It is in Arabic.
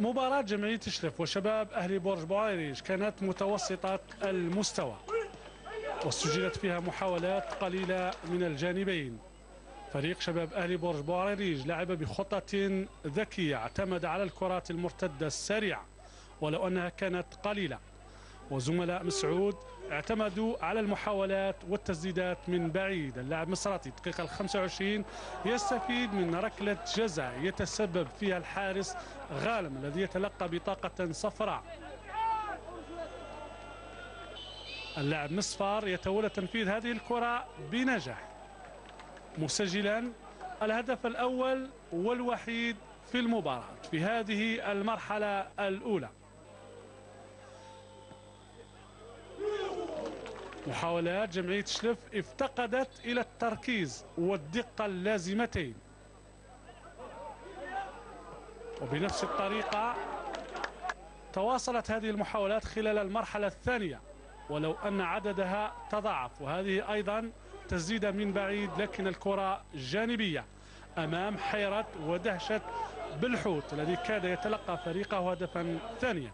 مباراة جمعية تشرف وشباب أهلي برج بوعريج كانت متوسطة المستوى، وسجلت فيها محاولات قليلة من الجانبين. فريق شباب أهلي برج بوعريج لعب بخطة ذكية، اعتمد على الكرات المرتدة السريعة ولو أنها كانت قليلة، وزملاء مسعود اعتمدوا على المحاولات والتسديدات من بعيد. اللاعب مصراتي الدقيقة 25 يستفيد من ركلة جزاء يتسبب فيها الحارس غانم الذي يتلقى بطاقة صفراء. اللاعب مصفار يتولى تنفيذ هذه الكرة بنجاح، مسجلا الهدف الأول والوحيد في المباراة في هذه المرحلة الأولى. محاولات جمعية شلف افتقدت إلى التركيز والدقة اللازمتين، وبنفس الطريقة تواصلت هذه المحاولات خلال المرحلة الثانية ولو أن عددها تضاعف. وهذه أيضا تسديدة من بعيد لكن الكرة جانبية أمام حيرة ودهشة بالحوت الذي كاد يتلقى فريقه هدفا ثانيا.